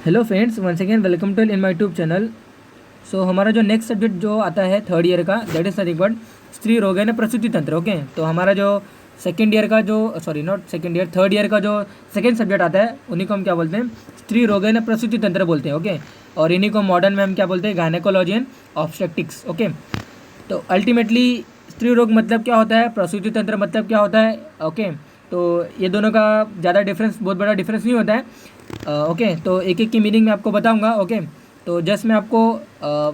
Hello friends, once again welcome to in my YouTube channel. So हमारा जो next subject जो आता है थर्ड ईयर का, दैट इज नथिंग बट स्त्री रोग एंड प्रसूति तंत्र। ओके, तो हमारा जो सेकेंड ईयर का जो not second year, third year का जो सेकेंड सब्जेक्ट आता है उन्हीं को हम क्या बोलते हैं, स्त्री रोग एंड प्रसूति तंत्र बोलते हैं। ओके, और इन्हीं को मॉडर्न में हम क्या बोलते हैं, गायनेकोलॉजी एंड ऑब्स्टेट्रिक्स। ओके, तो अल्टीमेटली स्त्री रोग मतलब क्या होता है, प्रसूति तंत्र मतलब क्या होता है। ओके, तो ये दोनों का ज़्यादा डिफरेंस, बहुत बड़ा डिफरेंस नहीं होता है। ओके, तो एक एक की मीनिंग मैं आपको बताऊंगा। ओके, तो जस्ट मैं आपको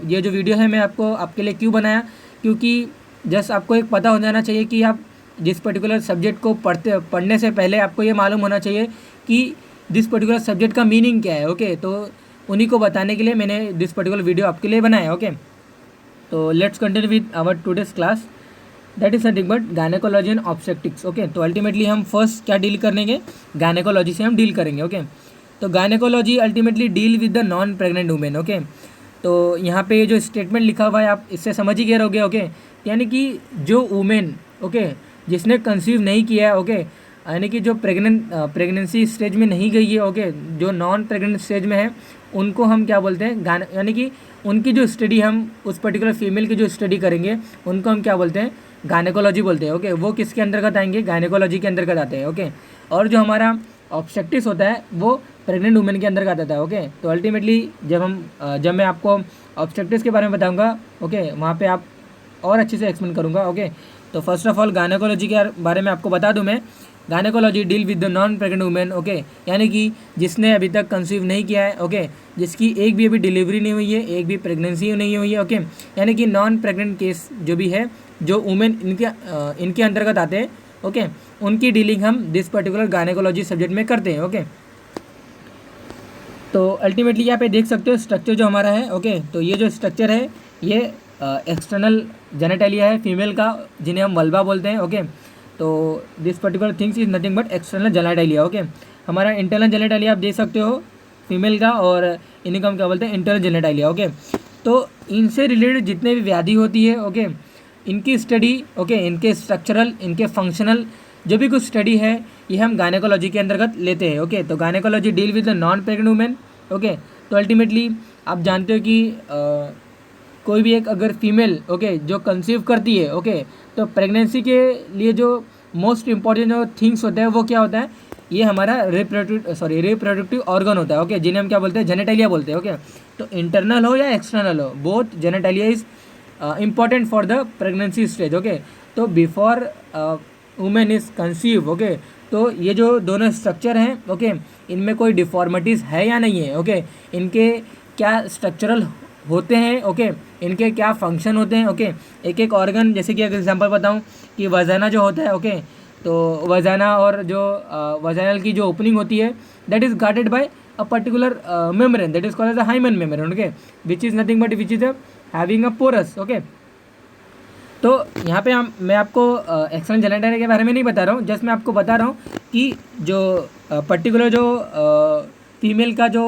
ये जो वीडियो है मैं आपको आपके लिए क्यों बनाया, क्योंकि जस्ट आपको एक पता हो जाना चाहिए कि आप जिस पर्टिकुलर सब्जेक्ट को पढ़ने से पहले आपको ये मालूम होना चाहिए कि दिस पर्टिकुलर सब्जेक्ट का मीनिंग क्या है। ओके, तो उन्हीं को बताने के लिए मैंने दिस पर्टिकुलर वीडियो आपके लिए बनाया। ओके, तो let's continue with our today's class, that is nothing but gynaecology and obstetrics. Okay, तो अल्टीमेटली हम फर्स्ट क्या डील करेंगे, गायनेकोलॉजी से हम डील करेंगे। ओके, तो gynaecology ultimately deal with the non pregnant women. Okay, तो यहाँ पे जो स्टेटमेंट लिखा हुआ है आप इससे समझ ही गए रहोगे। ओके, यानी कि जो वुमेन, ओके, जिसने कंसीव नहीं किया है, ओके, यानी कि जो प्रेगनेंसी स्टेज में नहीं गई है, ओके, जो नॉन प्रेग्नेंट स्टेज में है, उनको हम क्या बोलते हैं, यानी कि उनकी जो स्टडी हम उस पर्टिकुलर फीमेल की जो स्टडी करेंगे उनको हम क्या बोलते हैं, गायनेकोलॉजी बोलते हैं। ओके, वो किसके अंतर्गत आएंगे, गायनेकोलॉजी के अंतर्गत आते हैं। ओके, और जो हमारा ऑब्स्टेट्रिक्स होता है वो प्रेग्नेंट वुमेन के अंतर्गत आता है। ओके, तो अल्टीमेटली जब मैं आपको ऑब्स्टेट्रिक्स के बारे में बताऊंगा, ओके, वहाँ पे आप और अच्छे से एक्सप्लेन करूँगा। ओके, तो फर्स्ट ऑफ ऑल गायनेकोलॉजी के बारे में आपको बता दूं मैं, gynaecology deal with the non pregnant women. Okay, यानी कि जिसने अभी तक कंसीव नहीं किया है, ओके, जिसकी एक भी अभी डिलीवरी नहीं हुई है, एक भी प्रेगनेंसी नहीं हुई है। ओके, यानी कि नॉन प्रेग्नेंट केस जो भी है, जो वुमेन इनके अंतर्गत आते हैं, ओके, उनकी डीलिंग हम दिस पर्टिकुलर गायनेकोलॉजी सब्जेक्ट में करते हैं। ओके, तो अल्टीमेटली यहाँ पे देख सकते हो स्ट्रक्चर जो हमारा है। ओके, तो ये जो स्ट्रक्चर है ये एक्सटर्नल जेनेटालिया है फीमेल का, जिन्हें हम वल्वा बोलते हैं। ओके, तो this particular things is nothing but external genitalia. Okay, हमारा इंटरनल जेनेटालिया आप देख सकते हो फीमेल का, और इन्हीं को हम क्या बोलते हैं, इंटरनल जेनेटालिया। ओके, तो इनसे रिलेटेड जितने भी व्याधि होती है, ओके, इनकी स्टडी, ओके, इनके स्ट्रक्चरल, इनके फंक्शनल जो भी कुछ स्टडी है ये हम गायनेकोलॉजी के अंतर्गत लेते हैं। ओके, तो gynaecology deal with the non pregnant women. Okay, तो अल्टीमेटली आप जानते हो कि कोई भी एक अगर फीमेल, ओके, जो कंसीव करती है, ओके, तो प्रेगनेंसी के लिए जो मोस्ट इम्पॉर्टेंट जो थिंग्स होता है वो क्या होता है, ये हमारा रिप्रोडक्टिव ऑर्गन होता है। ओके, जिन्हें हम क्या बोलते हैं, जेनेटालिया बोलते हैं। ओके, तो इंटरनल हो या एक्सटर्नल हो, both genitalia is important for the pregnancy stage. Okay, तो before women is conceive, okay, तो ये जो दोनों स्ट्रक्चर हैं, ओके, इनमें कोई डिफॉर्मिटीज़ है या नहीं है, ओके, इनके क्या स्ट्रक्चरल होते हैं, ओके, इनके क्या फंक्शन होते हैं। ओके, एक एक ऑर्गन, जैसे कि अगर एग्जांपल बताऊं कि वजाना जो होता है, ओके, तो वजाना और जो वजानल की जो ओपनिंग होती है that is guarded by a particular membrane that is called as a hymen membrane. Okay, which is nothing but which is having a porous. Okay, तो यहाँ पे मैं आपको एक्सटर्नल जेनेटालिया के बारे में नहीं बता रहा हूँ, जस्ट मैं आपको बता रहा हूँ कि जो पर्टिकुलर जो फीमेल का जो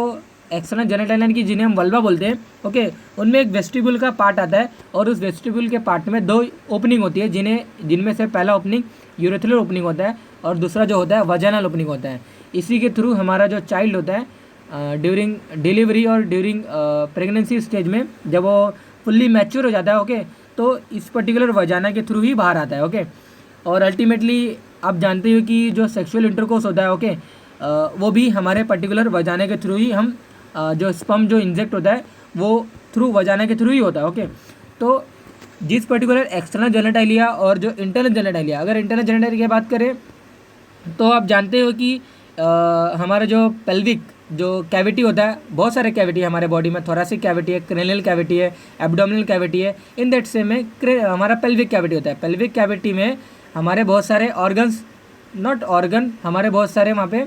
एक्सटर्नल जेनेटालिया की जिन्हें हम वल्वा बोलते हैं, ओके, उनमें एक वेस्टिब्यूल का पार्ट आता है, और उस वेस्टिब्यूल के पार्ट में दो ओपनिंग होती है, जिनमें से पहला ओपनिंग यूरेथ्रल ओपनिंग होता है और दूसरा जो होता है वजानल ओपनिंग होता है। इसी के थ्रू हमारा जो चाइल्ड होता है ड्यूरिंग डिलीवरी और ड्यूरिंग प्रेगनेंसी स्टेज में, जब वो फुल्ली मैच्योर हो जाता है, ओके, तो इस पर्टिकुलर वजाना के थ्रू ही बाहर आता है। ओके, और अल्टीमेटली आप जानते हो कि जो सेक्सुअल इंटरकोर्स होता है, ओके, वो भी हमारे पर्टिकुलर वजाने के थ्रू ही हम जो स्पर्म जो इंजेक्ट होता है वो थ्रू वजाना के थ्रू ही होता है। ओके, तो जिस पर्टिकुलर एक्सटर्नल जेनेटालिया और जो इंटरनल जेनेटालिया, अगर इंटरनल जेनेटालिया की बात करें तो आप जानते हो कि हमारा जो पेल्विक जो कैविटी होता है, बहुत सारे कैविटी है हमारे बॉडी में, थोरासिक कैविटी है, क्रेनियल कैविटी है, एब्डोमिनल कैविटी है, इन दैट सेम में हमारा पेल्विक कैविटी होता है। पेल्विक कैविटी में हमारे बहुत सारे ऑर्गन्स, नॉट ऑर्गन, हमारे बहुत सारे वहाँ पे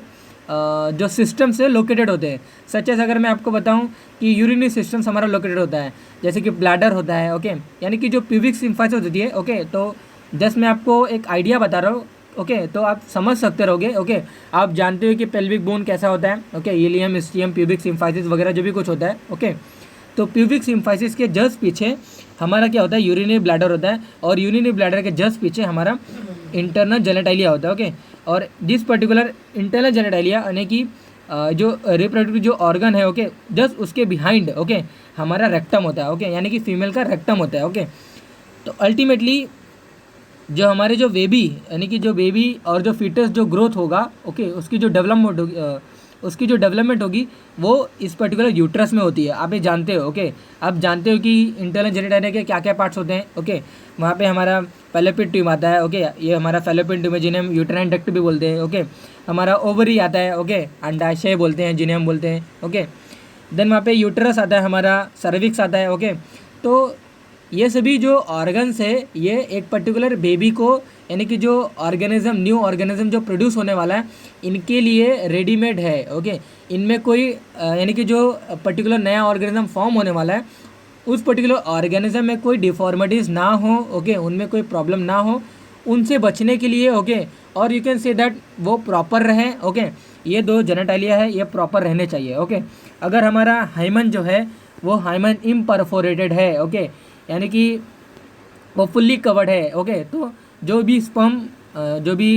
जो सिस्टम से लोकेटेड होते हैं। सच एज अगर मैं आपको बताऊं कि यूरिनरी सिस्टम्स हमारा लोकेटेड होता है, जैसे कि ब्लैडर होता है। ओके, यानी कि जो प्यूबिक सिम्फाइसिस होती है। ओके, तो जस्ट मैं आपको एक आइडिया बता रहा हूँ, ओके, तो आप समझ सकते रहोगे। ओके, आप जानते हो कि पेल्विक बोन कैसा होता है, ओके, इलियम, स्टियम, प्यूबिक सिम्फाइसिस वगैरह जो भी कुछ होता है। ओके, तो प्यूबिक सिम्फाइसिस के जस्ट पीछे हमारा क्या होता है, यूरिनरी ब्लैडर होता है, और यूरिनरी ब्लैडर के जस्ट पीछे हमारा इंटरनल जेनेटालिया होता है। ओके, और दिस पर्टिकुलर इंटरनल जेनेटालिया यानी कि जो रिप्रोडक्टिव जो ऑर्गन है, ओके, जस्ट उसके बिहाइंड, ओके, हमारा रेक्टम होता है, ओके, यानी कि फीमेल का रेक्टम होता है, ओके। तो अल्टीमेटली जो हमारे जो बेबी, यानी कि जो बेबी और जो फीटस जो ग्रोथ होगा, ओके, उसकी जो डेवलपमेंट होगी वो इस पर्टिकुलर यूट्रस में होती है। आप ये जानते हो, ओके, आप जानते हो कि इंटरनल जेनिटल के क्या क्या पार्ट्स होते हैं, ओके। वहाँ पे हमारा फैलोपियन ट्यूब आता है, ओके, ये हमारा फैलोपियन ट्यूब है जिन्हें हम यूट्राइन डक्ट भी बोलते हैं, ओके। हमारा ओवरी आता है, ओके, अंडाशय बोलते हैं जिन्हें हम बोलते हैं, ओके। देन वहाँ पे यूट्रस आता है, हमारा सर्विक्स आता है, ओके। तो ये सभी जो ऑर्गन्स है ये एक पर्टिकुलर बेबी को, यानी कि जो ऑर्गेनिज्म, न्यू ऑर्गेनिज्म जो प्रोड्यूस होने वाला है, इनके लिए रेडीमेड है, ओके। इनमें कोई यानी कि जो पर्टिकुलर नया ऑर्गेनिज्म फॉर्म होने वाला है, उस पर्टिकुलर ऑर्गेनिज्म में कोई डिफॉर्मिटीज़ ना हो, ओके, उनमें कोई प्रॉब्लम ना हो, उनसे बचने के लिए, ओके, और यू कैन से दैट वो प्रॉपर रहे, ओके। ये दो जेनेटालिया है, ये प्रॉपर रहने चाहिए, ओके। अगर हमारा हाइमन जो है वो हाइमन इम्परफोरेटेड है, ओके, यानी कि वो फुल्ली कवर्ड है, ओके, तो जो भी स्पर्म जो भी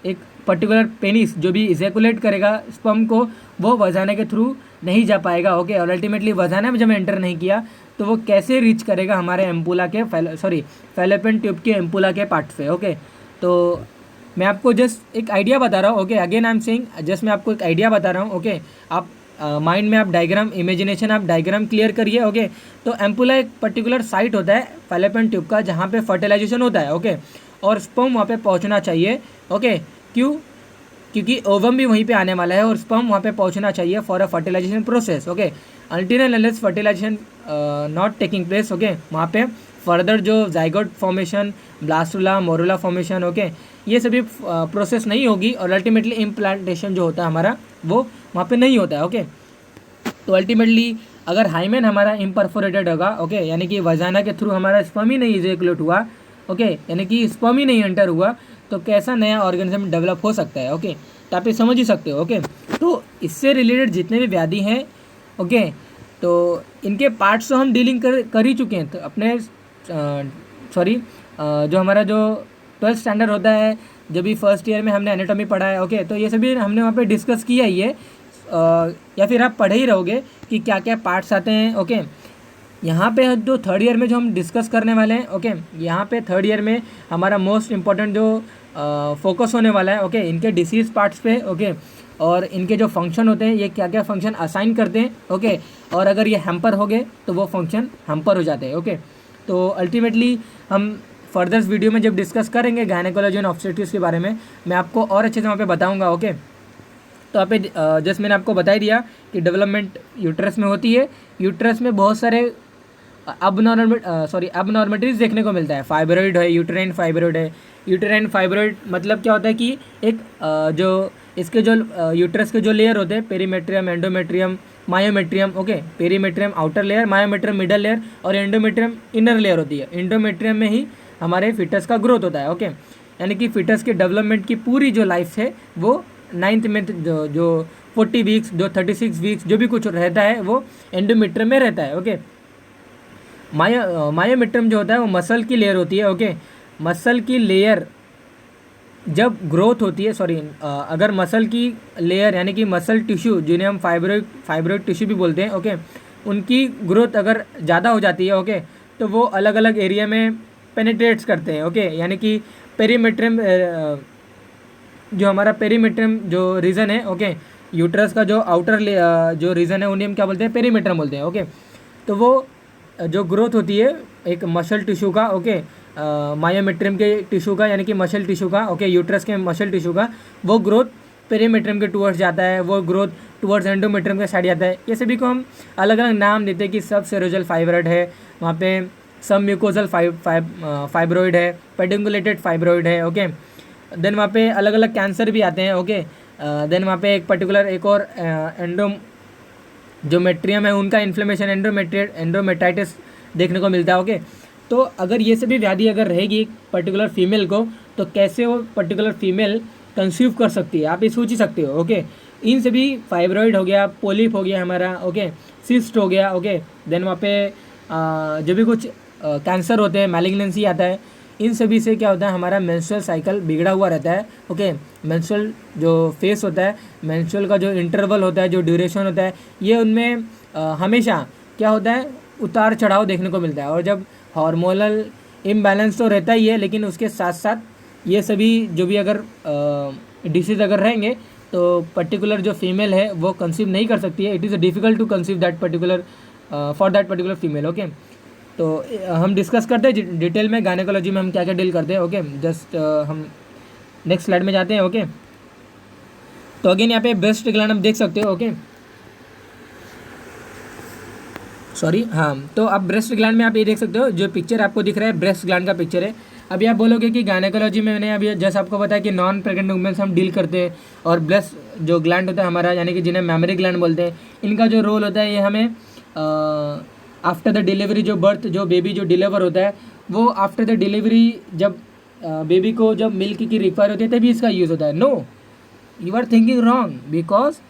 एक पर्टिकुलर पेनिस जो भी इजैकुलेट करेगा स्पर्म को, वो वजाना के थ्रू नहीं जा पाएगा, ओके। और अल्टीमेटली वजाना में जब एंटर नहीं किया तो वो कैसे रीच करेगा हमारे एम्पुला के फैलोपियन ट्यूब के एम्पुला के पार्ट पे, ओके। तो मैं आपको जस्ट एक आइडिया बता रहा हूँ, okay, again I am saying just मैं आपको एक आइडिया बता रहा हूँ, ओके। आप माइंड में आप डायग्राम, इमेजिनेशन आप डायग्राम क्लियर करिए, ओके। तो एम्पुला एक पर्टिकुलर साइट होता है फैलोपियन ट्यूब का जहाँ पे फर्टिलाइजेशन होता है, ओके, और स्पर्म वहाँ पे पहुँचना चाहिए, ओके। क्यों? क्योंकि ओवम भी वहीं पे आने वाला है और स्पर्म वहाँ पे पहुँचना चाहिए for a fertilisation process, okay. Until unless fertilisation not taking place, okay, वहाँ पे फर्दर जो zygote formation, blastula, morula formation, okay, ये सभी प्रोसेस नहीं होगी और अल्टीमेटली इम्प्लांटेशन जो होता है हमारा वो वहाँ पे नहीं होता है, ओके। तो अल्टीमेटली अगर हाइमेन हमारा इम्परफोरेटेड होगा, ओके, यानी कि वजाना के थ्रू हमारा स्पर्म ही नहीं इजैकुलेट हुआ, ओके, यानी कि स्पर्म ही नहीं एंटर हुआ, तो कैसा नया ऑर्गेनिज्म डेवलप हो सकता है, ओके। तो आप ये समझ ही सकते हो, ओके। तो इससे रिलेटेड जितने भी व्याधि हैं, ओके, तो इनके पार्ट्स तो हम डीलिंग कर ही चुके हैं। तो अपने जो हमारा जो 12th स्टैंडर्ड होता है, जब भी फर्स्ट ईयर में हमने एनाटॉमी पढ़ा है, ओके, तो ये सभी हमने वहाँ पे डिस्कस किया ही है, या फिर आप पढ़े ही रहोगे कि क्या क्या पार्ट्स आते हैं, ओके। यहाँ पे जो थर्ड ईयर में जो हम डिस्कस करने वाले हैं, ओके, यहाँ पे थर्ड ईयर में हमारा मोस्ट इम्पॉर्टेंट जो फोकस होने वाला है, ओके, इनके डिसीज़ पार्ट्स पे, ओके, और इनके जो फंक्शन होते हैं, ये क्या क्या फंक्शन असाइन करते हैं, ओके, और अगर ये हैम्पर हो गए तो वो फंक्शन हैम्पर हो जाते हैं, ओके। तो अल्टीमेटली हम फर्दर वीडियो में जब डिस्कस करेंगे गायनेकोलॉजी एंड ऑब्स्टेट्रिक्स के बारे में, मैं आपको और अच्छे से वहाँ पे बताऊँगा, ओके। तो आप जस्ट मैंने आपको बता ही दिया कि डेवलपमेंट यूट्रस में होती है। यूट्रस में बहुत सारे अबनॉर्मलिटीज़ देखने को मिलता है। फाइब्रॉइड है, यूटेराइन फाइब्रॉइड है। यूटेराइन फाइब्रॉइड मतलब क्या होता है कि एक जो इसके जो यूट्रस के जो लेयर होते हैं, perimetrium, endometrium, myometrium, okay, perimetrium outer layer, myometrium middle layer और एंडोमेट्रियम इनर लेयर होती है। एंडोमेट्रियम में ही हमारे फिटस का ग्रोथ होता है, ओके। यानी कि फिटस के डेवलपमेंट की पूरी जो लाइफ है वो 9th में जो 40 वीक्स, जो 36 वीक्स जो भी कुछ रहता है वो एंडोमेट्रियम में रहता है, ओके। मायोमेट्रियम जो होता है वो मसल की लेयर होती है, ओके। मसल की लेयर जब ग्रोथ होती है, अगर मसल की लेयर यानी कि मसल टिश्यू जिन्हें हम फाइब्रोइड टिश्यू भी बोलते हैं, ओके, उनकी ग्रोथ अगर ज़्यादा हो जाती है, ओके, तो वो अलग अलग एरिया में पेनिट्रेट्स करते हैं, ओके। यानी कि पेरीमेट्रियम जो हमारा पेरीमेट्रियम जो रीजन है, ओके, यूट्रस का जो आउटर जो रीजन है उन्हें हम क्या बोलते हैं, पेरीमेट्रियम बोलते हैं, ओके। तो वो जो ग्रोथ होती है एक मसल टिश्यू का, ओके, मायोमेट्रियम के टिश्यू का, यानी कि मसल टिश्यू का, ओके, यूट्रस के मसल टिश्यू का, वो ग्रोथ पेरीमेट्रियम के टूवर्ड्स जाता है, वो ग्रोथ टूवर्ड्स एंडोमेट्रियम के साइड जाता है। ये सभी को हम अलग अलग नाम देते हैं कि सब सेरोजल फाइब्रॉइड है, वहाँ पे सब म्यूकोजल फाइब्रॉइड है, पेडिंगुलेटेड फाइब्रॉइड है, ओके। देन वहाँ पे अलग अलग कैंसर भी आते हैं, ओके। देन वहाँ पे एक पर्टिकुलर एक और जो मेट्रियम है उनका इन्फ्लेमेशन, एंडोमेटाइटिस देखने को मिलता है, ओके। तो अगर ये सभी व्याधि अगर रहेगी एक पर्टिकुलर फीमेल को, तो कैसे वो पर्टिकुलर फीमेल कंसीव कर सकती है, आप ये सोच ही सकते हो, ओके। इन सभी फाइब्रॉइड हो गया, पोलिप हो गया हमारा, ओके, सिस्ट हो गया, ओके। देन वहाँ पे जो भी कुछ कैंसर होते हैं, मैलिग्नेंसी आता है, इन सभी से क्या होता है, हमारा मेंस्ट्रुअल साइकिल बिगड़ा हुआ रहता है। ओके, मेंस्ट्रुअल जो फेस होता है, मेंस्ट्रुअल का जो इंटरवल होता है, जो ड्यूरेशन होता है, ये उनमें हमेशा क्या होता है, उतार चढ़ाव देखने को मिलता है। और जब हार्मोनल इम्बैलेंस तो रहता ही है, लेकिन उसके साथ साथ ये सभी जो भी अगर डिसीज़ अगर रहेंगे तो पर्टिकुलर जो फीमेल है वो कंसीव नहीं कर सकती है। It is difficult to conceive that particular for that particular female. Okay, तो हम डिस्कस करते हैं डिटेल में गायनेकोलॉजी में हम क्या क्या डील करते हैं। ओके, जस्ट हम नेक्स्ट स्लाइड में जाते हैं। ओके, तो अगेन यहाँ पे ब्रेस्ट ग्लैंड हम देख सकते हो। ओके, सॉरी, हाँ, तो आप ब्रेस्ट ग्लैंड में आप ये देख सकते हो, जो पिक्चर आपको दिख रहा है ब्रेस्ट ग्लैंड का पिक्चर है। अभी आप बोलोगे कि गायनेकोलॉजी में मैंने अभी जैसे आपको बताया कि नॉन प्रेग्नेंट वुमेन से हम डील करते हैं, और ब्रेस्ट जो ग्लैंड होता है हमारा, यानी कि जिन्हें मैमरी ग्लैंड बोलते हैं, इनका जो रोल होता है ये हमें आफ्टर द डिलीवरी, जो बर्थ, जो बेबी जो डिलीवर होता है, वो आफ्टर द डिलीवरी जब बेबी को जब मिल्क की रिक्वायर होती है तभी इसका यूज़ होता है। No, you are thinking wrong, because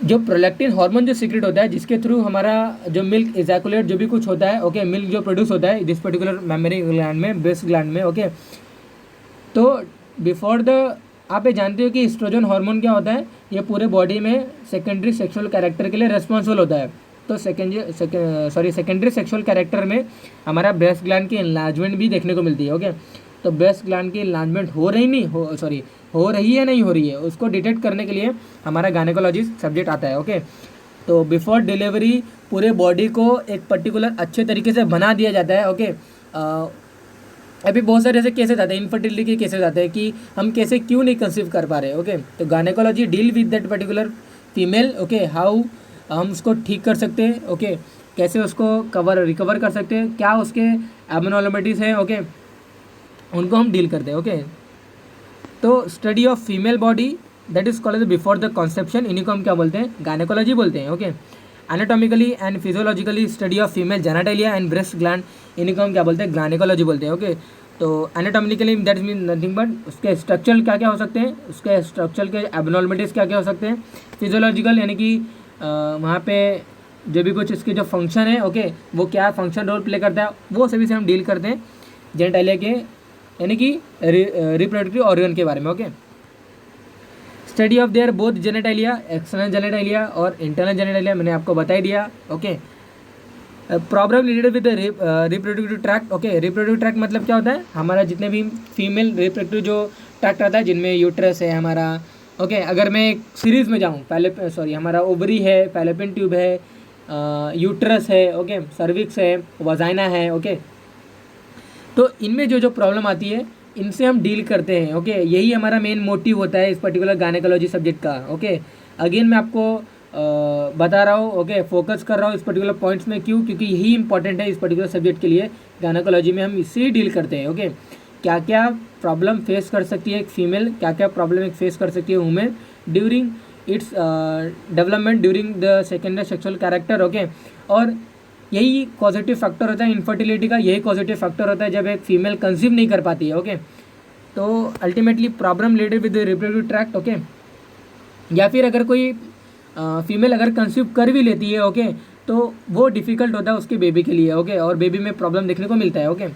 जो प्रोलैक्टिन हार्मोन जो सीक्रेट होता है, जिसके थ्रू हमारा जो मिल्क इजैकुलेट जो भी कुछ होता है, ओके, मिल्क जो प्रोड्यूस होता है दिस पर्टिकुलर मैमरी ग्लैंड में, ब्रेस्ट ग्लैंड में। ओके, तो बिफोर द, आप ये जानते हो कि एस्ट्रोजन हार्मोन क्या होता है, ये पूरे बॉडी में सेकेंडरी सेक्सुअल कैरेक्टर के लिए रेस्पॉन्सिबल होता है। तो सेकेंडरी सेक्सुअल कैरेक्टर में हमारा ब्रेस्ट ग्लैंड की एनलार्जमेंट भी देखने को मिलती है। ओके, तो ब्रेस्ट ग्लैंड की एनलार्जमेंट हो रही है नहीं हो रही है, उसको डिटेक्ट करने के लिए हमारा गायनेकोलॉजिस्ट सब्जेक्ट आता है। ओके, तो बिफोर डिलीवरी पूरे बॉडी को एक पर्टिकुलर अच्छे तरीके से बना दिया जाता है। ओके, अभी बहुत सारे ऐसे केसेस आते हैं, इनफर्टिलिटी के केसेस आते हैं कि हम कैसे क्यों नहीं कंसीव कर पा रहे। ओके, तो gynaecology deal with that particular female. Okay, how हम उसको ठीक कर सकते हैं। ओके, कैसे उसको रिकवर कर सकते हैं, क्या उसके एबनॉर्मलिटीज़ हैं। ओके, उनको हम डील करते हैं। ओके, तो study of female body that is called before the conception, इन्हीं को हम क्या बोलते हैं, गायनेकोलॉजी बोलते हैं। Okay, anatomically and physiologically study of female genitalia and breast gland, इन्हीं को हम क्या बोलते हैं, गायनेकोलॉजी बोलते हैं। ओके, तो anatomically that mean nothing but उसके स्ट्रक्चर क्या क्या हो सकते हैं, उसके स्ट्रक्चर के एबनॉर्मलिटीज़ क्या क्या हो सकते हैं। फिजियोलॉजिकल यानी कि वहाँ पे जो भी कुछ इसके जो फंक्शन है, ओके, वो क्या फंक्शन रोल प्ले करता है, वो सभी से हम डील करते हैं जेनिटलिया के, यानी कि रिप्रोडक्टिव ऑर्गन के बारे में। Okay, study of there both genitalia, external genitalia और इंटरनल जेनिटलिया, मैंने आपको बता ही दिया। Okay, problem related with reproductive tract. Okay, reproductive tract मतलब क्या होता है, हमारा जितने भी फीमेल रिप्रोडक्टिव जो ट्रैक्ट आता है, जिनमें यूट्रस है हमारा। ओके, अगर मैं एक सीरीज़ में जाऊँ, हमारा ओवरी है, फैलोपियन ट्यूब है, यूट्रस है, ओके, सर्विक्स है, वजाइना है। ओके, तो इनमें जो जो प्रॉब्लम आती है इनसे हम डील करते हैं। ओके, यही हमारा मेन मोटिव होता है इस पर्टिकुलर गायनेकोलॉजी सब्जेक्ट का। ओके, अगेन मैं आपको बता रहा हूँ, ओके, फोकस कर रहा हूँ इस पर्टिकुलर पॉइंट्स में, क्यों, क्योंकि यही इंपॉर्टेंट है इस पर्टिकुलर सब्जेक्ट के लिए। गायनेकोलॉजी में हम इससे ही डील करते हैं। ओके, क्या क्या प्रॉब्लम फेस कर सकती है एक फीमेल, क्या क्या प्रॉब्लम एक फेस कर सकती है women during its development, during the secondary sexual character. Okay, और यही पॉजिटिव फैक्टर होता है इनफर्टिलिटी का, यही पॉजिटिव फैक्टर होता है जब एक फीमेल कंसीव नहीं कर पाती है। ओके, तो ultimately problem related with reproductive tract. Okay, या फिर अगर कोई फीमेल अगर कंसीव कर भी लेती है, ओके, तो वो डिफ़िकल्ट होता है उसके बेबी के लिए। ओके, और बेबी में प्रॉब्लम देखने को मिलता है। Okay,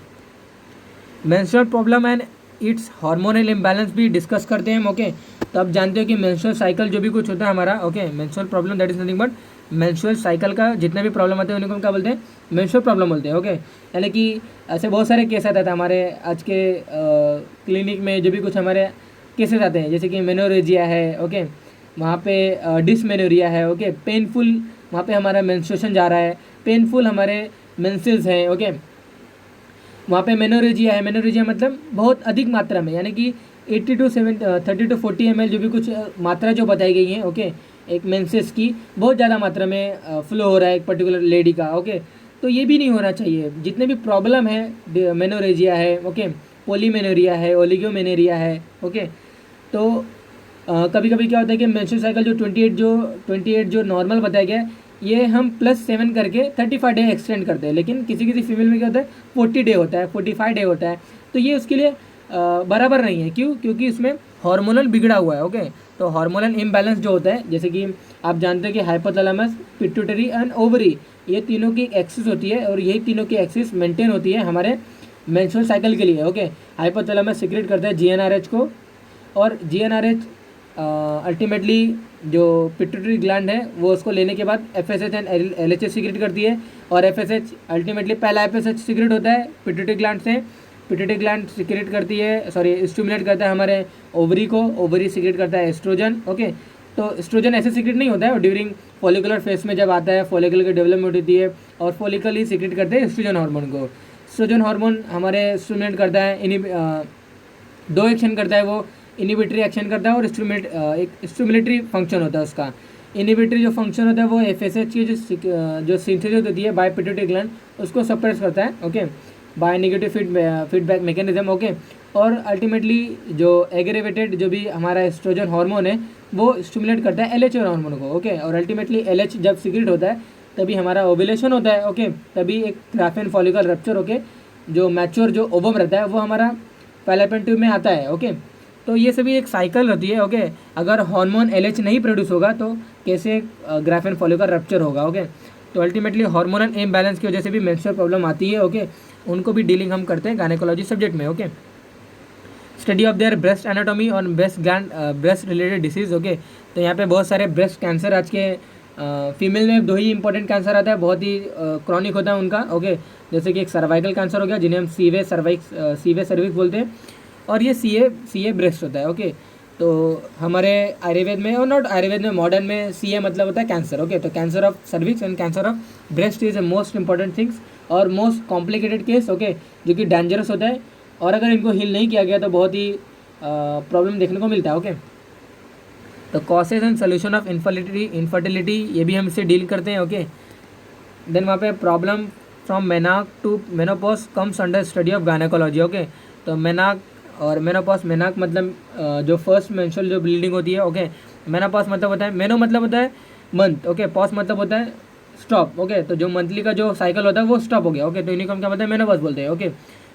menstrual problem and it's hormonal imbalance भी डिस्कस करते हैं हम। ओके, तो आप जानते हो कि मेंस्ट्रुअल साइकिल जो भी कुछ होता है हमारा, okay, menstrual problem that is nothing but menstrual cycle का जितने भी प्रॉब्लम आते हैं उनको हम क्या बोलते हैं, मेंस्ट्रुअल प्रॉब्लम बोलते हैं। ओके, यानी कि ऐसे बहुत सारे केस आता था हमारे आज के क्लिनिक में, जो भी कुछ हमारे केसेस आते हैं, जैसे कि मेनोरेजिया है, ओके, वहाँ पे डिसमेनोरिया है, ओके, पेनफुल, वहाँ पे हमारा मेंस्ट्रुएशन जा रहा है, पेनफुल हमारे मेंसेस हैं। ओके, वहाँ पे मेनोरेजिया है, मेनोरेजिया मतलब बहुत अधिक मात्रा में, यानी कि 30 to 40 ml जो भी कुछ मात्रा जो बताई गई है। ओके, एक मेंसेस की बहुत ज़्यादा मात्रा में फ्लो हो रहा है एक पर्टिकुलर लेडी का। ओके, तो ये भी नहीं होना चाहिए। जितने भी प्रॉब्लम है, मेनोरेजिया है, ओके, पोलीमेनोरिया है, ओलिगोमेनोरिया है। ओके, तो कभी कभी क्या होता है कि मेंस्ट्रुअल साइकिल जो 28 जो नॉर्मल बताया गया है, ये हम +7 करके 35 डे एक्सटेंड करते हैं, लेकिन किसी किसी फीमेल में क्या होता है 40 डे होता है, 45 डे होता है। तो ये उसके लिए बराबर नहीं है। क्यों? क्योंकि इसमें हार्मोनल बिगड़ा हुआ है। ओके, तो हार्मोनल इम्बैलेंस जो होता है, जैसे कि आप जानते हैं कि हाइपोथैलेमस, पिट्यूटरी एंड ओवरी, ये तीनों की एक्सिस होती है, और यही तीनों की एक्सिस मेंटेन होती है हमारे मेंस्ट्रुअल साइकिल के लिए, ओके। हाइपोथैलेमस सीक्रेट करता है जीएनआरएच को, और जीएनआरएच अल्टीमेटली जो पिट्यूटरी ग्लैंड है वो उसको लेने के बाद एफएसएच एंड एलएचएस सीक्रेट करती है, और एफएसएच अल्टीमेटली पहला एफएसएच सीक्रेट होता है पिट्यूटरी ग्लैंड से। पिट्यूटरी ग्लैंड सीक्रेट करती है, सॉरी स्टिमुलेट करता है हमारे ओवरी को, ओवरी सीक्रेट करता है एस्ट्रोजन, ओके। तो एस्ट्रोजन ऐसे सीक्रेट नहीं होता है, ड्यूरिंग फॉलिकुलर फेस में जब आता है, फॉलिकल की डेवलपमेंट होती है और फॉलिकल ही सीक्रेट करते हैं एस्ट्रोजन हार्मोन को। एस्ट्रोजन हार्मोन हमारे स्टिमुलेट करता है, दो एक्शन करता है वो, इनिबिटरी एक्शन करता है और एक स्टिमुलेटरी फंक्शन होता है उसका। इनिबिटरी जो फंक्शन होता है वो एफएसएच की जो सिंथेसिस होती है बाय पिट्यूटरी ग्लैंड उसको सप्रेस करता है, okay, by negative feedback mechanism, okay. और अल्टीमेटली जो एग्रेवेटेड जो भी हमारा एस्ट्रोजन हार्मोन है वो स्टिमुलेट करता है एलएच हार्मोन को, ओके। और अल्टीमेटली एलएच जब सीक्रेट होता है तभी हमारा ओव्यूलेशन होता है, ओके। तभी एक ग्राफेन फॉलिकल रप्चर होके जो मैच्योर जो ओवम रहता है वो हमारा फैलोपियन ट्यूब में आता है, ओके। तो ये सभी एक साइकिल रहती है, ओके। अगर हार्मोन एलएच नहीं प्रोड्यूस होगा तो कैसे ग्राफेन फॉलिकल रप्चर होगा, ओके। तो अल्टीमेटली हार्मोनल इम्बैलेंस की वजह से भी मेंस्ट्रुअल प्रॉब्लम आती है, ओके। उनको भी डीलिंग हम करते हैं गायनेकोलॉजी सब्जेक्ट में, okay. Study of their breast anatomy और breast gland breast related disease, okay. तो यहाँ पे बहुत सारे ब्रेस्ट कैंसर आज के फीमेल में दो ही इंपॉर्टेंट कैंसर आता है, बहुत ही क्रॉनिक होता है उनका, ओके। जैसे कि एक सर्वाइकल कैंसर हो गया जिन्हें हम सीवे सर्विक्स बोलते हैं, और ये सीए ब्रेस्ट होता है, ओके। तो हमारे आयुर्वेद में और नॉट आयुर्वेद में मॉडर्न में सीए मतलब होता है कैंसर, ओके। तो cancer of cervix and cancer of breast is a most important things और मोस्ट कॉम्प्लिकेटेड केस, ओके, जो कि डेंजरस होता है, और अगर इनको हील नहीं किया गया तो बहुत ही प्रॉब्लम देखने को मिलता है, ओके। तो causes and solution of infertility ये भी हम इससे डील करते हैं, ओके। देन वहाँ पे प्रॉब्लम फ्रॉम मेनाक to menopause comes under study of gynaecology, okay. तो मेनाक और मेनोपॉज, मेनाक मतलब जो फर्स्ट मेंस्ट्रुअल जो ब्लीडिंग होती है, ओके। मेनोपॉज मतलब होता है, मेनो मतलब होता है मंथ, ओके। पॉज मतलब होता है स्टॉप, ओके। तो जो मंथली का जो साइकिल होता है वो स्टॉप हो गया, ओके। तो इन्हीं को हम क्या बोलते हैं, मेनोपॉज बोलते हैं, ओके।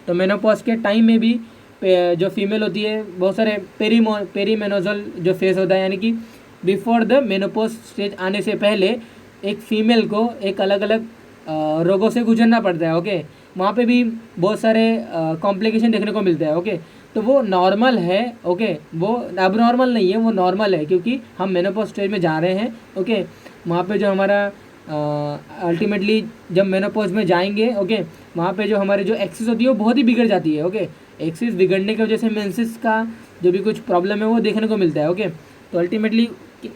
तो मेनोपॉज के टाइम में भी जो फीमेल होती है बहुत सारे पेरीमेनोजल जो फेज होता है, यानी कि बिफोर द मेनोपॉज स्टेज आने से पहले एक फीमेल को एक अलग अलग रोगों से गुजरना पड़ता है, ओके। वहाँ पे भी बहुत सारे कॉम्प्लिकेशन देखने को मिलते हैं, ओके। तो वो नॉर्मल है, ओके, वो अब नॉर्मल नहीं है, वो नॉर्मल है क्योंकि हम मेनोपॉज स्टेज में जा रहे हैं, ओके। वहाँ पे जो हमारा अल्टीमेटली जब मेनोपॉज में जाएंगे, ओके, वहाँ पे जो हमारी जो एक्सिस होती है वो बहुत ही बिगड़ जाती है, ओके। एक्सिस बिगड़ने की वजह से मेंसेस का जो भी कुछ प्रॉब्लम है वो देखने को मिलता है, ओके। तो अल्टीमेटली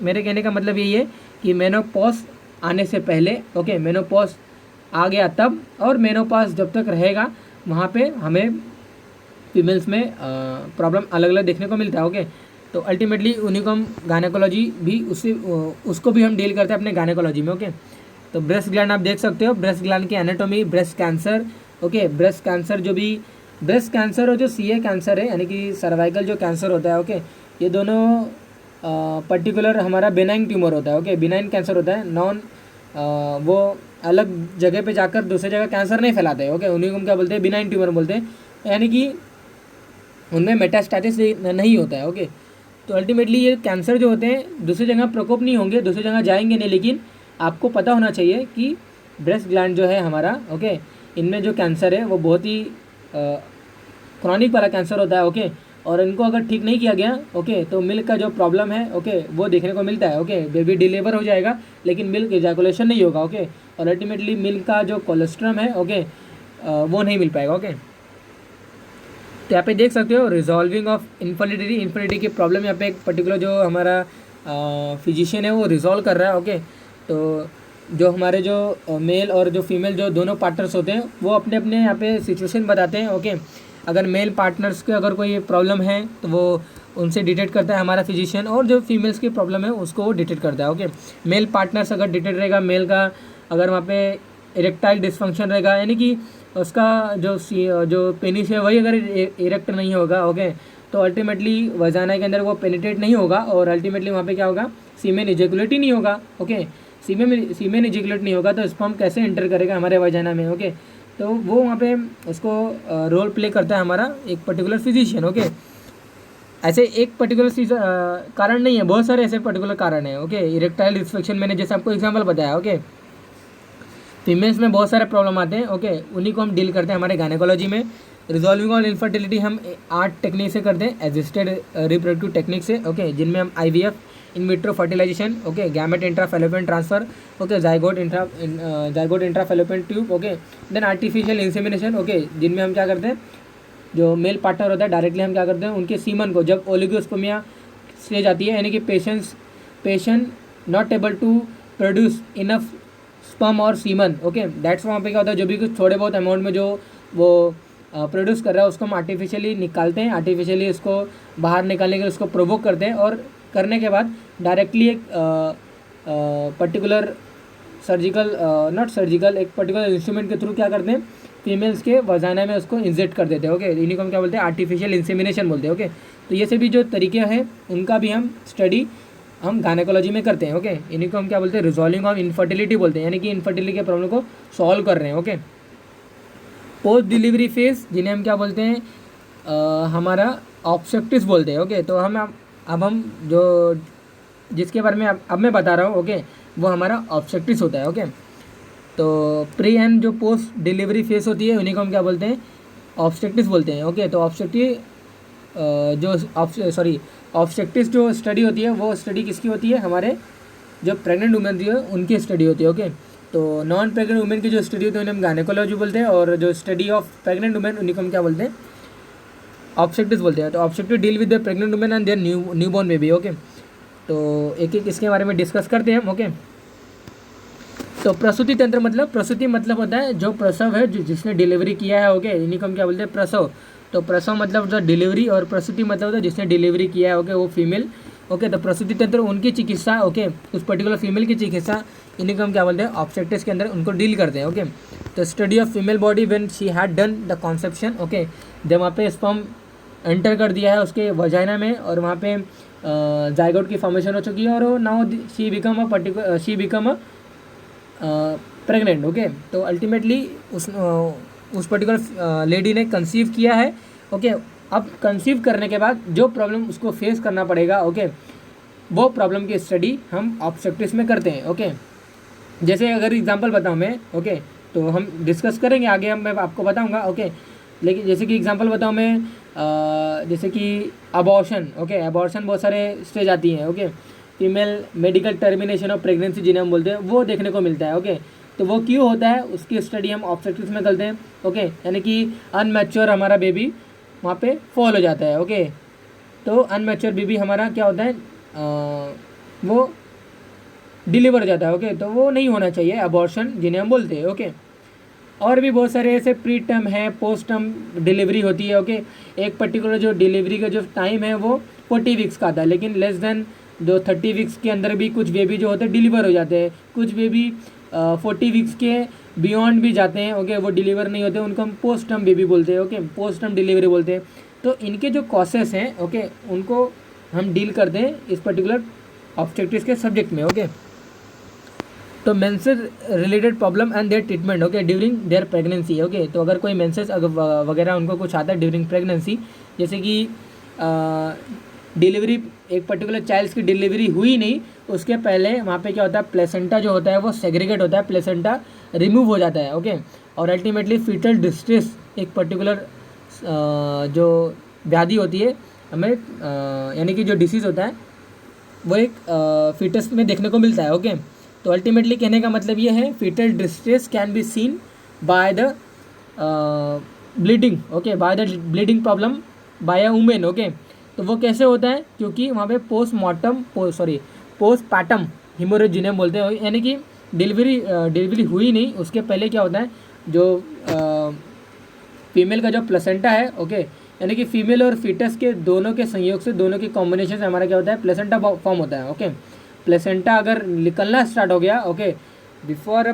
मेरे कहने का मतलब यही है कि मेनोपॉज आने से पहले, ओके, मेनोपॉज आ गया तब, और मेनोपॉज जब तक रहेगा वहाँ पे हमें फीमेल्स में प्रॉब्लम अलग अलग देखने को मिलता है, ओके। तो अल्टीमेटली उन्हीं को हम गायनेकोलॉजी भी उसको भी हम डील करते हैं अपने गायनेकोलॉजी में, ओके। तो ब्रेस्ट ग्लैंड आप देख सकते हो, ब्रेस्ट ग्लैंड की anatomy, breast cancer, okay. Breast cancer जो भी ब्रेस्ट कैंसर और जो सीए कैंसर है यानी कि सर्वाइकल जो कैंसर होता है, ओके, ये दोनों पर्टिकुलर हमारा बेनाइन ट्यूमर होता है, ओके। बेनाइन कैंसर होता है, वो अलग जगह पे जाकर दूसरी जगह कैंसर नहीं फैलाते हैं, ओके। उन्हीं को हम क्या बोलते हैं, बेनाइन ट्यूमर बोलते हैं, यानी कि उनमें मेटास्टैटिस नहीं होता है, ओके। तो अल्टीमेटली ये कैंसर जो होते हैं दूसरी जगह प्रकोप नहीं होंगे, दूसरी जगह जाएंगे नहीं, लेकिन आपको पता होना चाहिए कि ब्रेस्ट ग्लैंड जो है हमारा, ओके, इनमें जो कैंसर है वो बहुत ही क्रॉनिक वाला कैंसर होता है, ओके। और इनको अगर ठीक नहीं किया गया, ओके, तो मिल्क का जो प्रॉब्लम है, ओके, वो देखने को मिलता है, ओके। बेबी डिलीवर हो जाएगा लेकिन मिल्क इजैकुलेशन नहीं होगा, ओके। और अल्टीमेटली मिल्क का जो कोलेस्ट्रम है, ओके, वो नहीं मिल पाएगा, ओके। तो यहाँ पे देख सकते हो रिजॉल्विंग ऑफ इनफर्टिलिटी की प्रॉब्लम यहाँ पे एक पर्टिकुलर जो हमारा फिजिशियन है वो रिजॉल्व कर रहा है, ओके। तो जो हमारे जो मेल और जो फीमेल जो दोनों पार्टनर्स होते हैं वो अपने अपने यहाँ पे सिचुएशन बताते हैं, ओके। अगर मेल पार्टनर्स के अगर कोई प्रॉब्लम है तो वो उनसे डिटेक्ट करता है हमारा फिजिशियन, और जो फीमेल्स की प्रॉब्लम है उसको वो डिटेक्ट करता है, ओके। मेल पार्टनर्स अगर डिटेक्ट रहेगा, मेल का अगर वहाँ पे इरेक्टाइल डिसफंक्शन रहेगा, यानी कि उसका जो पेनिस है वही अगर इरेक्ट नहीं होगा, ओके, तो अल्टीमेटली वजाना के अंदर वो पेनिट्रेट नहीं होगा, और अल्टीमेटली वहाँ पे क्या होगा, सीमेन इजैकुलेट ही नहीं होगा, ओके। सीमेन इजैकुलेट नहीं होगा तो स्पर्म कैसे एंटर करेगा हमारे वजाना में, ओके। तो वो वहाँ पे उसको रोल प्ले करता है हमारा एक पर्टिकुलर फिजिशियन, ओके। ऐसे एक पर्टिकुलर कारण नहीं है, बहुत सारे ऐसे पर्टिकुलर कारण है, ओके। इरेक्टाइल डिसफंक्शन मैंने जैसे आपको एग्जांपल बताया, ओके। फीमेल्स में बहुत सारे प्रॉब्लम आते हैं, ओके, उन्हीं को हम डील करते हैं हमारे गायनेकोलॉजी में। रिजॉल्विंग ऑन इनफर्टिलिटी हम 8 टेक्निक से करते हैं, एसिस्टेड रिप्रोडक्टिव टेक्निक से, ओके, जिनमें हम IVF, in vitro fertilisation, okay, gamete intra fallopian transfer, okay, zygote intra fallopian tube, okay, then artificial insemination, okay, जिनमें हम क्या करते हैं, जो मेल पार्टनर होता है डायरेक्टली हम क्या करते हैं उनके सीमन को, जब ओलिगोस्पर्मिया स्टेज आती है, यानी कि patient not able to produce enough sperm और सीमन, ओके, दैट्स वहाँ पे क्या होता है, जो भी कुछ थोड़े बहुत अमाउंट में जो वो प्रोड्यूस कर रहा है उसको हम आर्टिफिशियली निकालते हैं, आर्टिफिशियली इसको बाहर निकालने के लिए उसको प्रोवोक करते हैं, और करने के बाद डायरेक्टली एक पर्टिकुलर एक पर्टिकुलर इंस्ट्रूमेंट के थ्रू क्या करते हैं, फीमेल्स के वजाना में उसको इंजेक्ट कर देते हैं, ओके, इन्हीं को हम क्या बोलते हैं, आर्टिफिशियल इंसेमिनेशन बोलते हैं, ओके। तो ये सभी जो तरीके हैं उनका भी हम स्टडी हम गायनेकोलॉजी में करते हैं, ओके, इन्हीं को हम क्या बोलते हैं, रिजॉल्विंग ऑफ इनफर्टिलिटी बोलते हैं, यानी कि इनफर्टिलिटी के प्रॉब्लम को सॉल्व कर रहे हैं, ओके। पोस्ट डिलीवरी फेज, जिन्हें हम क्या बोलते हैं, हमारा ऑब्जेक्टिव्स बोलते हैं, ओके। तो हम जो जिसके बारे में अब मैं बता रहा हूँ, ओके, वो हमारा ऑब्जेक्टिव्स होता है, ओके। तो प्री एंड जो पोस्ट डिलीवरी फेज होती है उन्हीं को हम क्या बोलते हैं, ऑब्जेक्टिव्स बोलते हैं, ओके। तो ऑब्जेक्टिव्स जो स्टडी होती है वो स्टडी किसकी होती है, हमारे जो प्रेग्नेंट वुमेन होती है उनकी स्टडी होती है, ओके। तो नॉन प्रेग्नेंट वुमेन की जो स्टडी होती है उन्हें हम गायनेकोलॉजी बोलते हैं, और जो स्टडी ऑफ प्रेग्नेंट वुमेन उन्हीं को हम क्या बोलते हैं, ऑब्जेक्टिव्स बोलते हैं। तो objective deal with the pregnant women and their new born baby, okay. तो एक एक इसके बारे में डिस्कस करते हैं हम, ओके। तो प्रसूति तंत्र मतलब, प्रसूति मतलब होता है जो प्रसव है, जिसने डिलीवरी किया है, ओके, इन्हीं को हम क्या बोलते हैं, प्रसव। तो प्रसव मतलब जो डिलीवरी, और प्रसूति मतलब होता है जिसने डिलीवरी किया है, ओके, वो फीमेल, ओके। तो प्रसूति तंत्र उनकी चिकित्सा, ओके, उस पर्टिकुलर फीमेल की चिकित्सा, इन्हीं को हम क्या बोलते हैं, ऑब्जेक्टिव्स के अंदर उनको डील करते हैं, ओके। तो study of female body when she had done the conception, okay, जब वहाँ पे स्पर्म एंटर कर दिया है उसके वजाइना में, और वहाँ पे जाइगोट की फॉर्मेशन हो चुकी है, और now she become a pregnant, okay. तो अल्टीमेटली उस पर्टिकुलर लेडी ने कंसीव किया है, ओके। अब कंसीव करने के बाद जो प्रॉब्लम उसको फेस करना पड़ेगा, ओके, वो प्रॉब्लम की स्टडी हम ऑब्जेक्टिव्स में करते हैं, ओके। जैसे अगर एग्जांपल बताऊं मैं, ओके, तो हम डिस्कस करेंगे आगे, मैं आपको बताऊंगा, ओके। लेकिन जैसे कि एग्जांपल बताऊं मैं, जैसे कि अबॉर्शन, ओके, अबॉर्शन बहुत सारे स्टेज आती हैं, okay. Female medical termination of pregnancy जिन्हें हम बोलते हैं, वो देखने को मिलता है, ओके। तो वो क्यों होता है उसकी स्टडी हम ऑब्जेक्टिव्स में करते हैं, ओके, यानी कि अनमैच्योर हमारा बेबी वहाँ पे फॉल हो जाता है, ओके। तो अनमैच्योर बेबी हमारा क्या होता है, वो डिलीवर हो जाता है, ओके। तो वो नहीं होना चाहिए, अबॉर्शन जिन्हें हम बोलते हैं, ओके। और भी बहुत सारे ऐसे प्री टर्म है, पोस्ट टर्म डिलीवरी होती है, ओके। एक पर्टिकुलर जो डिलीवरी का जो टाइम है वो 40 वीक्स का आता है, लेकिन लेस देन जो 30 वीक्स के अंदर भी कुछ बेबी जो होते हैं डिलीवर हो जाते हैं, कुछ बेबी 40 वीक्स के बियॉन्ड भी जाते हैं, ओके, वो डिलीवर नहीं होते, उनको हम पोस्ट टर्म बेबी बोलते हैं, ओके, पोस्ट टर्म डिलीवरी बोलते हैं। तो इनके जो कॉसेस हैं, ओके, उनको हम डील करते हैं इस पर्टिकुलर ऑब्जेक्टिव्स के सब्जेक्ट में, ओके। तो menses related problem and their treatment, okay, during their pregnancy, okay. तो अगर कोई मेंसेस वगैरह उनको कुछ आता है ड्यूरिंग प्रेगनेंसी, जैसे कि डिलीवरी, एक पर्टिकुलर चाइल्ड की डिलीवरी हुई नहीं, उसके पहले वहाँ पे क्या होता है, प्लेसेंटा जो होता है वो सेग्रीगेट होता है, प्लेसेंटा रिमूव हो जाता है, ओके। और अल्टीमेटली फीटल डिस्ट्रेस, एक पर्टिकुलर जो व्याधि होती है हमें, यानी कि जो डिसीज़ होता है वो एक फीटस में देखने को मिलता है, ओके। तो अल्टीमेटली कहने का मतलब ये है, foetal distress can be seen by the bleeding, okay, by the bleeding problem by a women, okay. तो वो कैसे होता है, क्योंकि वहाँ पे पोस्टपार्टम हिमोरेज जिन्हें बोलते हैं, यानी कि डिलीवरी हुई नहीं, उसके पहले क्या होता है, जो फीमेल का जो प्लेसेंटा है, ओके, यानी कि फीमेल और फीटस के दोनों के संयोग से, दोनों के कॉम्बिनेशन से हमारा क्या होता है, प्लेसेंटा फॉर्म होता है, ओके। प्लेसेंटा अगर निकलना स्टार्ट हो गया, okay, before a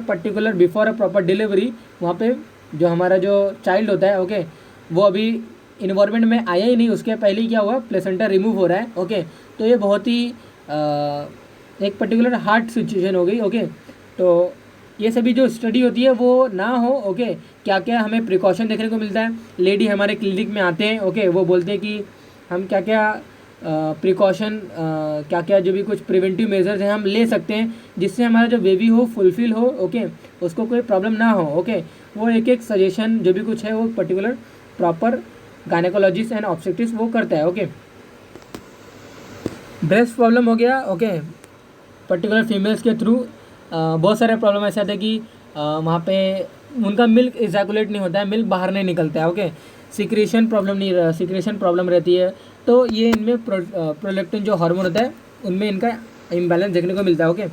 proper delivery, वहाँ पे जो हमारा जो चाइल्ड होता है, ओके, वो अभी इन्वायरमेंट में आया ही नहीं, उसके पहले ही क्या हुआ, प्लेसेंटा रिमूव हो रहा है, ओके। तो ये बहुत ही एक पर्टिकुलर हार्ड सिचुएशन हो गई, ओके। तो ये सभी जो स्टडी होती है वो ना हो, ओके, क्या क्या हमें प्रिकॉशन देखने को मिलता है, लेडी हमारे क्लिनिक में आते हैं, ओके, वो बोलते हैं कि हम क्या क्या प्रिकॉशन, क्या क्या जो भी कुछ प्रिवेंटिव मेजर्स हैं हम ले सकते हैं, जिससे हमारा जो बेबी हो फुलफिल हो, ओके, उसको कोई प्रॉब्लम ना हो, ओके। वो एक एक सजेशन जो भी कुछ है वो particular proper gynaecologist and obstetrics वो करता है। ओके, ब्रेस्ट प्रॉब्लम हो गया। ओके, पर्टिकुलर फीमेल्स के थ्रू बहुत सारे प्रॉब्लम ऐसे आते हैं कि वहाँ पे उनका मिल्क इजैकुलेट नहीं होता है, मिल्क बाहर नहीं निकलता है। ओके, सिक्रेशन प्रॉब्लम रहती है। तो ये इनमें प्रोलैक्टिन जो हार्मोन होता है उनमें इनका इम्बैलेंस देखने को मिलता है। ओके,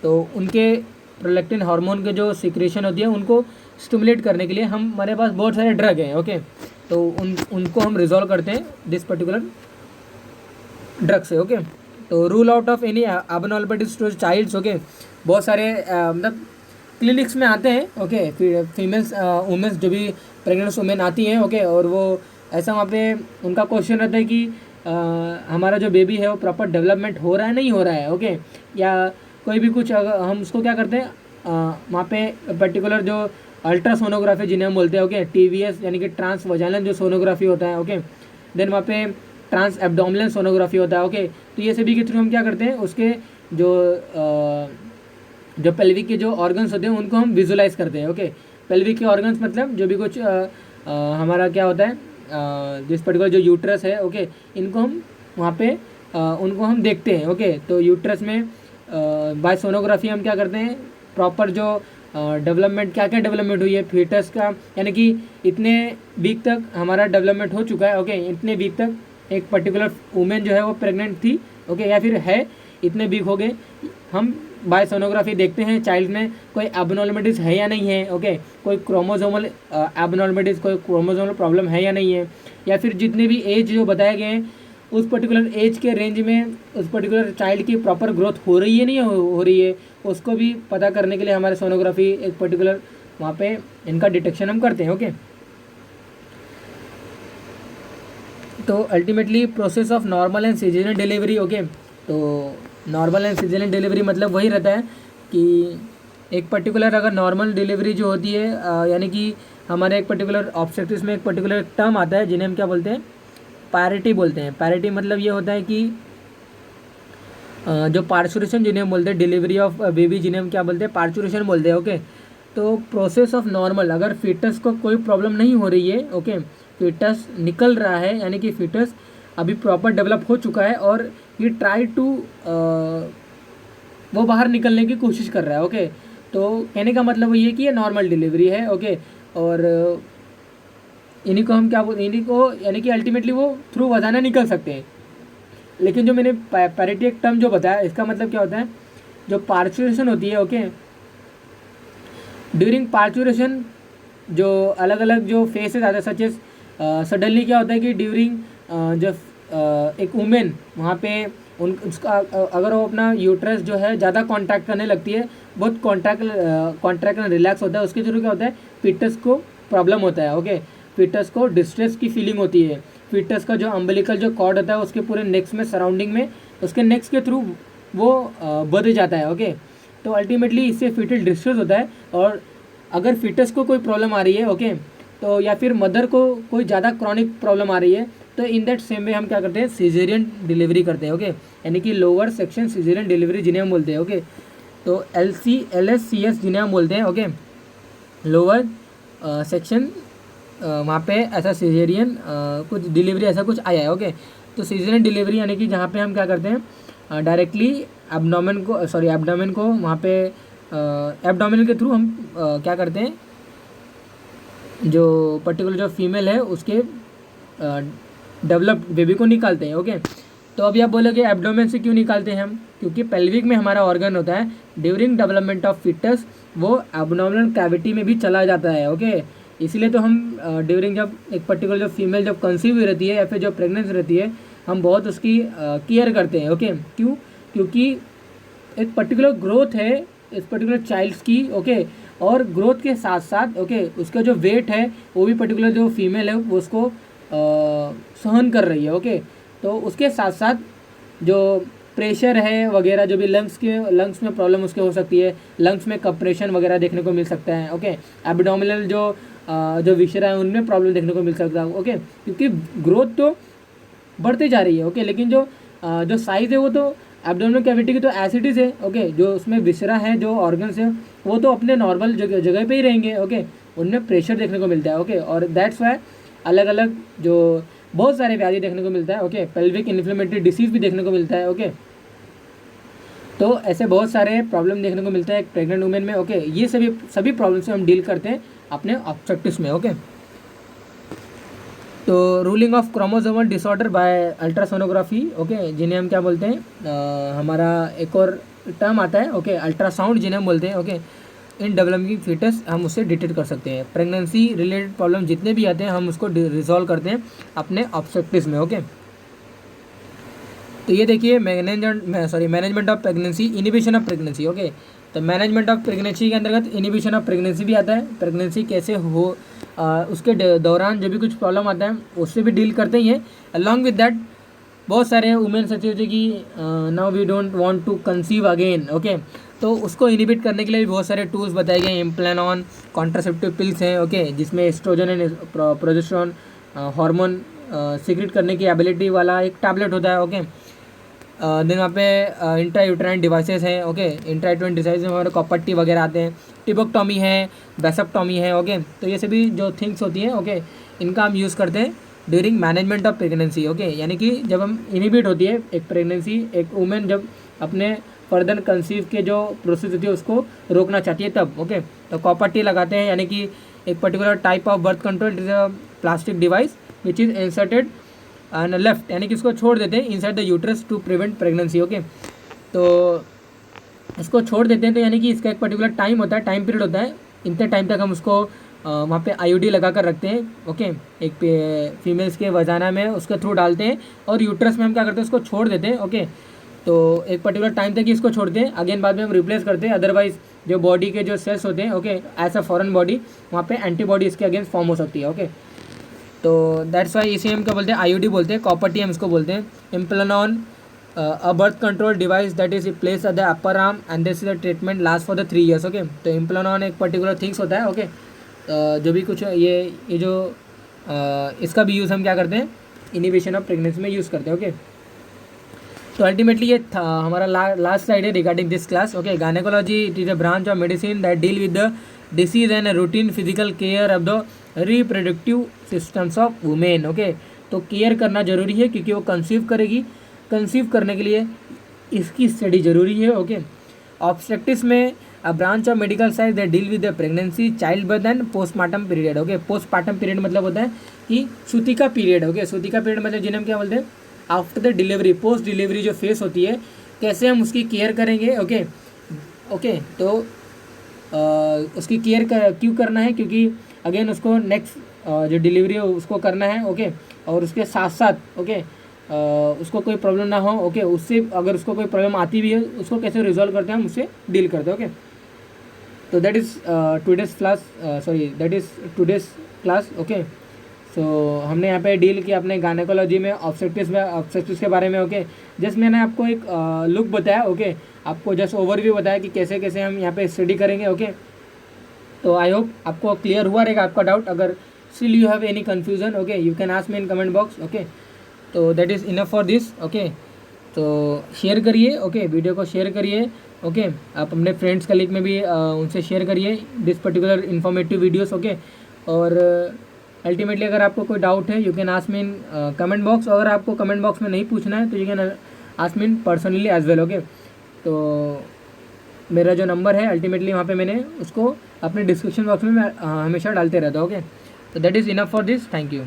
तो उनके प्रोलैक्टिन हार्मोन के जो सिक्रेशन होती है उनको स्टिमुलेट करने के लिए हमारे पास बहुत सारे ड्रग हैं। ओके, तो उनको हम रिजॉल्व करते हैं दिस पर्टिकुलर ड्रग से। ओके, तो rule out of any abnormalities to childs. Okay, बहुत सारे मतलब क्लिनिक्स में आते हैं। ओके, फीमेल्स वुमेंस जो भी प्रेग्नेंट वुमेन आती हैं। ओके, और वो ऐसा वहाँ पे उनका क्वेश्चन रहता है कि हमारा जो बेबी है वो प्रॉपर डेवलपमेंट हो रहा है नहीं हो रहा है। ओके, या कोई भी कुछ हम उसको क्या करते हैं वहाँ पे पर्टिकुलर जो अल्ट्रासोनोग्राफी जिन्हें हम बोलते हैं। ओके, TVS यानी कि ट्रांस वजाइनल जो सोनोग्राफी होता है। ओके, देन वहाँ पे ट्रांस एब्डोमिनल सोनोग्राफी होता है। ओके, तो ये सभी के थ्रू हम क्या करते हैं उसके जो पेल्विक के जो ऑर्गन्स होते हैं उनको हम विजुलाइज करते हैं। ओके, पेल्विक के ऑर्गन्स मतलब जो भी कुछ हमारा क्या होता है जिस पर्टिकुलर जो यूट्रस है। ओके, इनको हम वहाँ पे उनको हम देखते हैं। ओके, तो यूट्रस में बाय सोनोग्राफी हम क्या करते हैं प्रॉपर जो डेवलपमेंट क्या क्या डेवलपमेंट हुई है फीटस का, यानी कि इतने वीक तक हमारा डेवलपमेंट हो चुका है। ओके, इतने वीक तक एक पर्टिकुलर वुमेन जो है वो प्रेग्नेंट थी। ओके, या फिर है इतने वीक हो गए, हम बाय सोनोग्राफी देखते हैं चाइल्ड में कोई एबनॉर्मलिटीज़ है या नहीं है। ओके, कोई क्रोमोसोमल एबनॉर्मलिटीज़ कोई क्रोमोसोमल प्रॉब्लम है या नहीं है, या फिर जितने भी एज जो बताए गए हैं उस पर्टिकुलर एज के रेंज में उस पर्टिकुलर चाइल्ड की प्रॉपर ग्रोथ हो रही है नहीं हो रही है, उसको भी पता करने के लिए हमारे सोनोग्राफी एक पर्टिकुलर वहाँ पे इनका डिटेक्शन हम करते हैं। ओके, तो ultimately process of normal and caesarean delivery. Okay, तो नॉर्मल एंड सिजेरियन डिलीवरी मतलब वही रहता है कि एक पर्टिकुलर अगर नॉर्मल डिलीवरी जो होती है यानी कि हमारे एक पर्टिकुलर ऑब्स्टेट्रिक्स में एक पर्टिकुलर टर्म आता है जिन्हें हम क्या बोलते हैं पैरिटी बोलते हैं। पैरिटी मतलब ये होता है कि जो पार्चुरेशन जिन्हें हम बोलते हैं डिलीवरी ऑफ बेबी जिन्हें हम क्या बोलते हैं पार्चुरेशन बोलते हैं। ओके, तो प्रोसेस ऑफ नॉर्मल अगर फीटस को कोई प्रॉब्लम नहीं हो रही है। ओके, फीटस निकल रहा है यानी कि फीटस अभी प्रॉपर डेवलप हो चुका है और ये ट्राई टू वो बाहर निकलने की कोशिश कर रहा है। ओके, तो कहने का मतलब ये है कि ये नॉर्मल डिलीवरी है। ओके, और इन्हीं को हम क्या बोलते इन्हीं को यानी कि अल्टीमेटली वो थ्रू वजाना निकल सकते हैं। लेकिन जो मैंने पैरिटी एक टर्म जो बताया इसका मतलब क्या होता है जो पार्चुरेशन होती है। ओके, ड्यूरिंग पार्चुरेशन जो अलग अलग जो फेसेस आते हैं सच एज सडनली क्या होता है कि ड्यूरिंग जब एक वुमेन वहाँ पे उसका अगर वो अपना यूट्रस जो है ज़्यादा कॉन्ट्रैक्ट करने लगती है, बहुत कॉन्ट्रैक्ट रिलैक्स होता है, उसके थ्रू क्या होता है फीटस को प्रॉब्लम होता है। ओके, फीटस को डिस्ट्रेस की फीलिंग होती है। फीटस का जो अम्बिलिकल जो कॉर्ड होता है उसके पूरे नेक्स में सराउंडिंग में उसके नेक्स के थ्रू वो बढ़ जाता है। ओके, तो अल्टीमेटली इससे फीटल डिस्ट्रेस होता है। और अगर फीटस को कोई प्रॉब्लम आ रही है ओके, तो या फिर मदर को कोई ज़्यादा क्रॉनिक प्रॉब्लम आ रही है तो इन दैट सेम वे हम क्या करते हैं सीजेरियन डिलीवरी करते हैं। ओके, यानी कि लोअर सेक्शन सीजेरियन डिलीवरी जिन्हें हम बोलते हैं। ओके, तो LSCS जिन्हें हम बोलते हैं। ओके, लोअर सेक्शन वहाँ पे ऐसा सीजेरियन कुछ डिलीवरी ऐसा कुछ आया है। ओके, तो सीजेरियन डिलीवरी यानी कि जहाँ पे हम क्या करते हैं डायरेक्टली एब्डोमेन को वहाँ पे एब्डोमिनल के थ्रू हम क्या करते हैं जो पर्टिकुलर जो फीमेल है उसके डेवलप्ड बेबी को निकालते हैं। ओके, तो अभी आप बोलोगे एब्डोमेन से क्यों निकालते हैं हम, क्योंकि पेल्विक में हमारा ऑर्गन होता है ड्यूरिंग डेवलपमेंट ऑफ फीटस वो एब्डोमिनल कैविटी में भी चला जाता है। ओके, इसलिए तो हम ड्यूरिंग जब एक पर्टिकुलर जो फीमेल जब कंसीव हुई रहती है या फिर जो प्रेगनेंस रहती है हम बहुत उसकी केयर करते हैं। ओके, क्यों, क्योंकि एक पर्टिकुलर ग्रोथ है इस पर्टिकुलर चाइल्ड्स की। ओके, और ग्रोथ के साथ साथ ओके उसका जो वेट है वो भी पर्टिकुलर जो फीमेल है वो उसको सहन कर रही है। ओके, तो उसके साथ साथ जो प्रेशर है वगैरह जो भी लंग्स में प्रॉब्लम उसके हो सकती है, लंग्स में कंप्रेशन वगैरह देखने को मिल सकता है। ओके, एब्डोमिनल जो विशरा है उनमें प्रॉब्लम देखने को मिल सकता है। ओके, क्योंकि ग्रोथ तो बढ़ती जा रही है। ओके, लेकिन जो साइज़ है वो तो एब्डोमिनल कैविटी की तो एसिडिस है। ओके, जो उसमें विसरा है जो ऑर्गन्स है वो तो अपने नॉर्मल जगह पे ही रहेंगे। ओके, उनमें प्रेशर देखने को मिलता है। ओके, और दैट्स वाई अलग अलग जो बहुत सारे व्याधि देखने को मिलता है। ओके, पेल्विक इन्फ्लेमेटरी डिसीज़ भी देखने को मिलता है। ओके, तो ऐसे बहुत सारे प्रॉब्लम देखने को मिलता है एक प्रेग्नेंट वुमेन में। ओके, ये सभी प्रॉब्लम से हम डील करते हैं अपने ऑब्स्टेट्रिक्स में। ओके, तो ruling of chromosomal disorder by ultrasonography. Okay, जिन्हें हम क्या बोलते हैं, हमारा एक और टर्म आता है। ओके, अल्ट्रासाउंड जिन्हें हम बोलते हैं। ओके, इन डेवलपिंग फीटस हम उससे डिटेक्ट कर सकते हैं। प्रेगनेंसी रिलेटेड प्रॉब्लम जितने भी आते हैं हम उसको रिजॉल्व करते हैं अपने ऑब्स्टेट्रिक्स में। ओके, तो ये देखिए management of pregnancy, inhibition of pregnancy. Okay, तो मैनेजमेंट ऑफ प्रेगनेंसी के अंतर्गत इनिबिशन ऑफ प्रेगनेंसी भी आता है। प्रेगनेंसी कैसे हो उसके दौरान जो भी कुछ प्रॉब्लम आता है उससे भी डील करते ही हैं। अलॉन्ग विद दैट बहुत सारे वुमेन सोचते होते कि now we don't want to conceive again. Okay, तो उसको इनिबिट करने के लिए भी बहुत सारे टूल्स बताए गए हैं। इम्प्लानॉन कॉन्ट्रासेप्टिव पिल्स हैं। ओके, जिसमें oestrogen and progesterone hormone secrete करने की एबिलिटी वाला एक टैबलेट होता है। ओके, देन वहाँ पे इंट्रायूट्राइन डिवाइसेस हैं। ओके, इंट्रायूट्राइन डिवाइस में हमारे कॉपर टी वगैरह आते हैं। टिबोक्टॉमी है, बेसेक्टॉमी है। ओके, तो ये सभी जो थिंग्स होती हैं, ओके, इनका हम यूज़ करते हैं during management of pregnancy. Okay, यानी कि जब हम इनिबिट होती है एक प्रेगनेंसी, एक वुमेन जब अपने फर्दर कंसीव के जो प्रोसेस होती है उसको रोकना चाहती है तब। ओके, तो कॉपर टी लगाते हैं, यानी कि एक particular type of birth control, it is a plastic device which is inserted and left, यानी कि इसको छोड़ देते हैं inside the uterus to prevent pregnancy. Okay, तो इसको छोड़ देते हैं, तो यानी कि इसका एक पर्टिकुलर टाइम होता है, टाइम पीरियड होता है। इतने टाइम तक हम उसको वहाँ पे आईयूडी लगा कर रखते हैं। ओके, एक फीमेल्स के वजाना में उसके थ्रू डालते हैं और यूट्रस में हम क्या करते हैं उसको छोड़ देते हैं। ओके, तो एक पर्टिकुलर टाइम तक ही इसको छोड़ते हैं, अगेन बाद में हम रिप्लेस करते हैं। अदरवाइज जो बॉडी के जो सेल्स होते हैं, okay, as a foreign body, वहाँ पे एंटीबॉडी इसके अगेंस्ट फॉर्म हो सकती है। ओके, तो दैट्स वाई इसे हम क्या बोलते हैं, आईयूडी बोलते हैं, कॉपर टी हम इसको बोलते हैं। Implanon a birth control device that is place at the upper arm and this is the treatment last for the 3 years। Okay, तो इम्प्लानॉन एक पर्टिकुलर थिंग्स होता है। ओके, जो भी कुछ ये जो इसका भी यूज़ हम क्या करते हैं, इनिबिशन ऑफ प्रेगनेंसी में यूज़ करते हैं। ओके, तो अल्टीमेटली ये था हमारा लास्ट स्लाइड है regarding this class. Okay, gynaecology it is a branch of medicine that deal with the disease and routine physical care of the reproductive systems of women. Okay, तो care करना जरूरी है क्योंकि वो कंसीव करेगी, conceive करने के लिए इसकी स्टडी जरूरी है। ओके, ऑब्स्टेट्रिक्स में a branch of medical science that deal with the pregnancy, child birth and postmortem period. Okay, postmortem period मतलब होता है कि सूतिका पीरियड। ओके, सूतिका पीरियड मतलब जिन्हें हम क्या बोलते हैं, after the delivery, post delivery जो फेस होती है, कैसे हम उसकी केयर करेंगे। ओके, ओके, तो उसकी केयर क्यों करना है, क्योंकि अगेन उसको नेक्स्ट जो डिलीवरी है उसको करना है। ओके, और उसके साथ साथ ओके उसको कोई प्रॉब्लम ना हो। ओके, उससे अगर उसको कोई प्रॉब्लम आती भी है उसको कैसे रिजॉल्व करते हैं हम उससे डील करते हैं। ओके, तो that is today's class, that is today's class. Okay, so हमने यहाँ पे डील किया अपने गायनेकोलॉजी में ऑब्स्टेट्रिक्स के बारे में। ओके, जस्ट मैंने आपको एक लुक बताया। ओके, आपको जस्ट ओवरव्यू बताया कि कैसे कैसे हम यहाँ पे स्टडी करेंगे। ओके, तो आई होप आपको क्लियर हुआ रहेगा आपका डाउट। अगर still you have any confusion, okay, you can ask me in comment box. Okay, तो that is enough for this. Okay, तो शेयर करिए। ओके, वीडियो को शेयर करिए। ओके, आप अपने फ्रेंड्स कलीग में भी उनसे शेयर करिए this particular informative videos. Okay, और अल्टीमेटली अगर आपको कोई डाउट है you can ask me in comment box. अगर आपको कमेंट बॉक्स में नहीं पूछना है तो you can ask me in personally as well. Okay, तो मेरा जो नंबर है अल्टीमेटली वहाँ पे मैंने उसको अपने डिस्क्रिप्शन बॉक्स में मैं हमेशा डालते रहता हूँ। ओके, तो that is enough for this. Thank you.